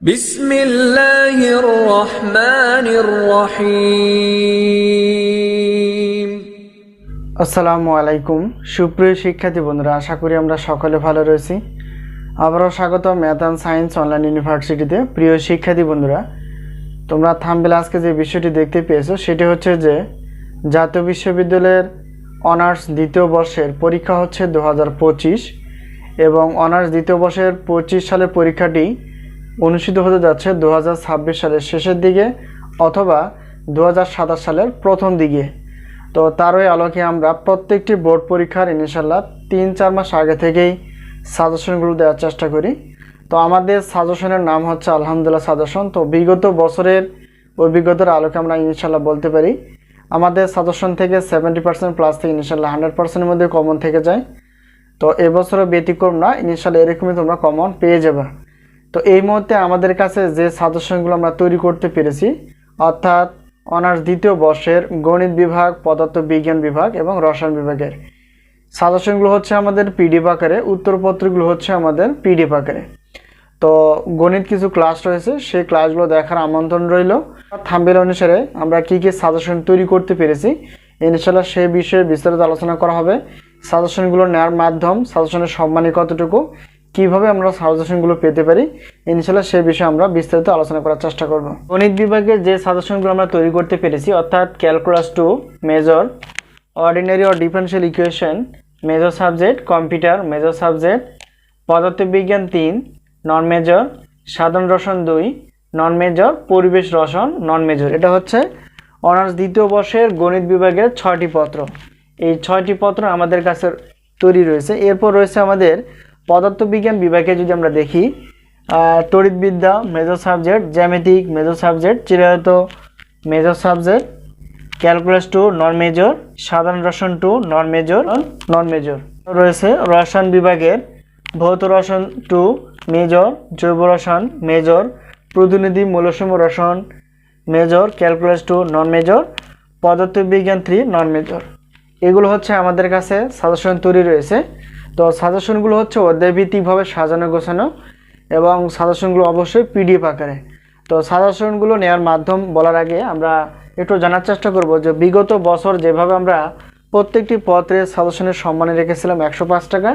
বিসমিল্লাহির রহমানির রহিম। আসসালামু আলাইকুম সুপ্রিয় শিক্ষার্থী বন্ধুরা, আশা করি আমরা সকলে ভালো রয়েছি। আবারও স্বাগত ম্যাথ অ্যান্ড সায়েন্স অনলাইন ইউনিভার্সিটিতে। প্রিয় শিক্ষার্থী বন্ধুরা, তোমরা থাম্বনেলে আজকে যে বিষয়টি দেখতে পেয়েছো সেটি হচ্ছে যে জাতীয় বিশ্ববিদ্যালয়ের অনার্স দ্বিতীয় বর্ষের পরীক্ষা হচ্ছে 2025 এবং অনার্স দ্বিতীয় বর্ষের 25 সালের পরীক্ষাটি অনুষ্ঠিত হতে যাচ্ছে 2026 সালের শেষের দিকে অথবা 2027 সালের প্রথম দিকে। তো তারই আলোকে আমরা প্রত্যেকটি বোর্ড পরীক্ষার ইনশাল্লাহ 3-4 মাস আগে থেকেই সাজেশনগুলো দেওয়ার চেষ্টা করি। তো আমাদের সাজেশনের নাম হচ্ছে আলহামদুলিল্লাহ সাজেশন। তো বিগত বছরের অভিজ্ঞতার আলোকে আমরা ইনশাল্লাহ বলতে পারি আমাদের সাজেশন থেকে 70% প্লাস থেকে ইনশাল্লাহ 100%-এর মধ্যে কমন থেকে যায়। তো এবছরও ব্যতিক্রম না, ইনশাল্লাহ এরকমই তোমরা কমন পেয়ে যাবে। তো এই মুহূর্তে আমাদের কাছে যে সাজেশনগুলো আমরা তৈরি করতে পেরেছি, অর্থাৎ অনার্স দ্বিতীয় বর্ষের গণিত বিভাগ, পদার্থবিজ্ঞান বিভাগ এবং রসায়ন বিভাগের সাজেশনগুলো হচ্ছে আমাদের পিডিএফ আকারে, উত্তরপত্রগুলো হচ্ছে আমাদের পিডিএফ আকারে। তো গণিত কিছু ক্লাস রয়েছে, সেই ক্লাসগুলো দেখার আমন্ত্রণ রইল। থাম্বনেল অনুসারে আমরা কী কী সাজেশন তৈরি করতে পেরেছি ইনশাল্লাহ সেই বিষয়ে বিস্তারিত আলোচনা করা হবে। সাজেশনগুলো নেওয়ার মাধ্যম, সাজেশনের সম্মানী কতটুকু, কিভাবে আমরা সাজেশনগুলো পেতে পারি ইনশাল্লাহ সে বিষয়ে আমরা বিস্তারিত আলোচনা করার চেষ্টা করব। গণিত বিভাগের যে সাজেশনগুলো আমরা তৈরি করতে পেরেছি, অর্থাৎ ক্যালকুলাস 2 মেজর, অর্ডিনারি ও differential equation major subject, computer major subject, পদার্থবিজ্ঞান 3 নন মেজর, সাধারণ রসায়ন 2 নন মেজর, পরিবেশ রসায়ন নন মেজর। এটা হচ্ছে অনার্স দ্বিতীয় বর্ষের গণিত বিভাগের 6টি পত্র। এই 6টি পত্র আমাদের কাছে তৈরি রয়েছে। এরপর রয়েছে আমাদের পদার্থবিজ্ঞান বিভাগে যদি আমরা দেখি, তড়িৎবিদ্যা মেজর সাবজেক্ট, জ্যামিতিক মেজর সাবজেক্ট, চিরায়ত major subject, calculus 2 non major, সাধারণ রসায়ন 2 নন মেজর। রয়েছে রসায়ন বিভাগের ভৌত রসায়ন 2 মেজর, জৈব রসায়ন মেজর, প্রতিনিধি মৌলসমূহ রসায়ন মেজর, ক্যালকুলাস 2 নন মেজর, পদার্থবিজ্ঞান 3 নন মেজর। এগুলো হচ্ছে আমাদের কাছে সাজেশন তৈরি রয়েছে। তো সাজেশনগুলো হচ্ছে অধ্যায়ভিত্তিকভাবে সাজানো গোছানো এবং সাজেশনগুলো অবশ্যই পিডিএফ আকারে। তো সাজেশনগুলো নেওয়ার মাধ্যম বলার আগে আমরা একটু জানার চেষ্টা করব যে বিগত বছর যেভাবে আমরা প্রত্যেকটি পত্রের সাজেশনের সম্মানে রেখেছিলাম 105 টাকা,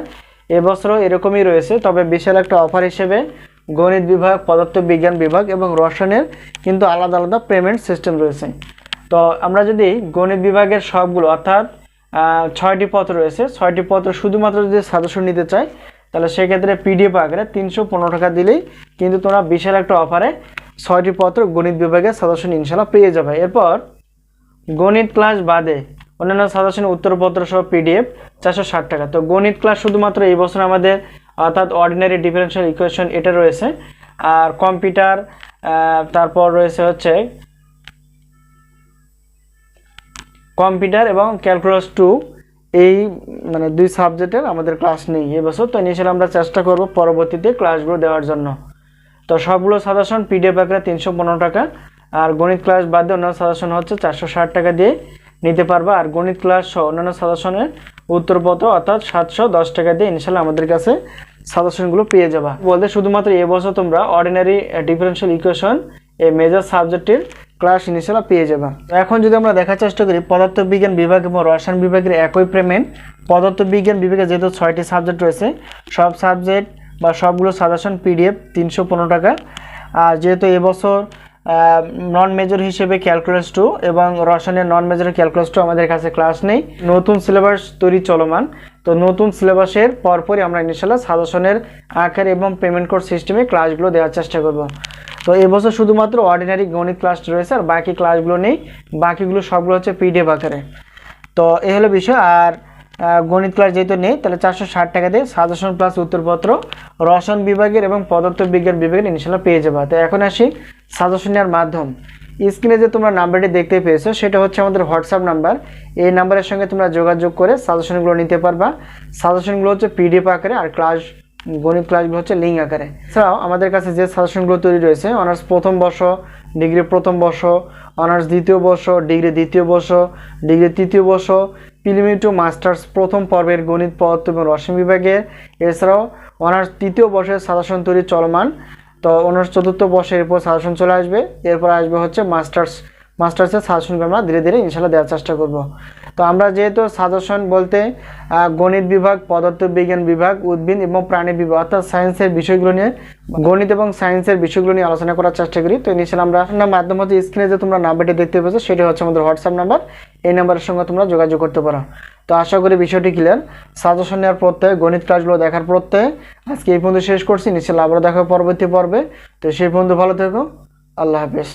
এবছরও এরকমই রয়েছে। তবে বিশাল একটা অফার হিসেবে গণিত বিভাগ, পদার্থবিজ্ঞান বিভাগ এবং রসায়নের কিন্তু আলাদা আলাদা পেমেন্ট সিস্টেম রয়েছে। তো আমরা যদি গণিত বিভাগের সবগুলো অর্থাৎ 6টি পত্র রয়েছে, 6টি পত্র শুধুমাত্র যদি সাজেশন নিতে চাই তাহলে সেক্ষেত্রে পিডিএফ আকারে 315 টাকা দিলেই কিন্তু তোমরা বিশাল একটা অফারে 6টি পত্র গণিত বিভাগের সাজেশন ইনশাল্লাহ পেয়ে যাবে। এরপর গণিত ক্লাস বাদে অন্যান্য সাজেশন উত্তরপত্র সহ পিডিএফ 460 টাকা। তো গণিত ক্লাস শুধুমাত্র এই বছর আমাদের অর্থাৎ অর্ডিনারি ডিফারেনশিয়াল ইকুয়েশন এটা রয়েছে, আর কম্পিউটার, তারপর রয়েছে হচ্ছে কম্পিউটার এবং ক্যালকুলাস 2, এই মানে 2 সাবজেক্টের আমাদের ক্লাস নেই এবছর। তো ইনিশিয়ালি আমরা চেষ্টা করব পরবর্তীতে ক্লাসগুলো দেওয়ার জন্য। তো সবগুলো সাজেশন পিডিএফ আকারে 315 টাকা, আর গণিত ক্লাস বাদে অন্যান্য সাজেশন হচ্ছে 460 টাকা দিয়ে নিতে পারবা। আর গণিত ক্লাস সহ অন্যান্য সাজেশনের উত্তরপত্র অর্থাৎ 710 টাকা দিয়ে ইনশাল্লাহ আমাদের কাছে সাজেশনগুলো পেয়ে যাবা। বলতে শুধুমাত্র এবছর তোমরা অর্ডিনারি ডিফারেনশিয়াল ইকুয়েশন এই মেজর সাবজেক্টের ক্লাস ইনশাল্লাহ পেয়ে যাবা। এখন যদি আমরা দেখার চেষ্টা করি পদার্থবিজ্ঞান বিভাগ এবং রসায়ন বিভাগের একই পেমেন্ট। পদার্থবিজ্ঞান বিভাগে যেহেতু 6টি সাবজেক্ট রয়েছে, সব সাবজেক্ট বা সবগুলো সাজেশন পিডিএফ 315 টাকা। আর যেহেতু এবছর নন মেজর হিসেবে ক্যালকুলাস 2 এবং রসায়নের নন মেজর ক্যালকুলাস 2 আমাদের কাছে ক্লাস নেই, নতুন সিলেবাস তৈরি চলমান। তো নতুন সিলেবাসের পরপরই আমরা ইনশাল্লাহ সাজেশনের আকার এবং পেমেন্ট কোড সিস্টেমে ক্লাসগুলো দেওয়ার চেষ্টা করব। তো এবছর শুধুমাত্র অর্ডিনারি গণিত ক্লাস রয়েছে, আর বাকি ক্লাসগুলো নেই, বাকিগুলো সবগুলো হচ্ছে পিডিএফ আকারে। তো এই হলো বিষয়। আর গণিত ক্লাস যেহেতু নেই তাহলে 460 টাকা দিয়ে সাজেশন প্লাস উত্তরপত্র রসায়ন বিভাগের এবং পদার্থবিজ্ঞান বিভাগের ইনশাল্লাহ পেয়ে যাবে। তো এখন আসি সাজেশন নেওয়ার মাধ্যম। স্ক্রিনে যে তোমরা নাম্বারটি দেখতে পেয়েছো সেটা হচ্ছে আমাদের হোয়াটসঅ্যাপ নাম্বার। এই নাম্বারের সঙ্গে তোমরা যোগাযোগ করে সাজেশনগুলো নিতে পারবা। সাজেশনগুলো হচ্ছে পিডিএফ আকারে, আর গণিত ক্লাসগুলো হচ্ছে লিঙ্ক আকারে। এছাড়াও আমাদের কাছে যে সাজেশনগুলো তৈরি রয়েছে অনার্স প্রথম বর্ষ, ডিগ্রি প্রথম বর্ষ, অনার্স দ্বিতীয় বর্ষ, ডিগ্রি দ্বিতীয় বর্ষ, ডিগ্রি তৃতীয় বর্ষ, প্রিলিমিনারি টু মাস্টার্স প্রথম পর্বের গণিত, পদার্থ এবং রসায়ন বিভাগে, এছাড়াও অনার্স তৃতীয় বর্ষের সাজেশন তৈরি চলমান। তো তো অনার্স চতুর্থ বর্ষের এরপর সাজেশন চলে আসবে, এরপর আসবে হচ্ছে মাস্টার্সের সাজেশনকে আমরা ধীরে ধীরে ইনশাল্লাহ দেওয়ার চেষ্টা করব। তো আমরা যেহেতু সাজেশন বলতে গণিত বিভাগ, পদার্থবিজ্ঞান বিভাগ, উদ্ভিদ এবং প্রাণী বিভাগ অর্থাৎ সায়েন্সের বিষয়গুলো নিয়ে, গণিত এবং সায়েন্সের বিষয়গুলো নিয়ে আলোচনা করার চেষ্টা করি। তো ইনশাল্লাহ আমরা মাধ্যম হচ্ছে স্ক্রিনে যে তোমরা নাম্বারটি দেখতে পাচ্ছ সেটি হচ্ছে আমাদের হোয়াটসঅ্যাপ নাম্বার, এই নাম্বারের সঙ্গে তোমরা যোগাযোগ করতে পারো। তো আশা করি বিষয়টি ক্লিয়ার। সাজেশন নেওয়ার প্রত্যয়, গণিত ক্লাসগুলো দেখার প্রত্যয় আজকে এই পর্যন্ত শেষ করছি। ইনশাল্লাহ আবার দেখা হবে পরবর্তী পর্বে। তো সেই পর্যন্ত ভালো থেকো, আল্লাহ হাফেজ।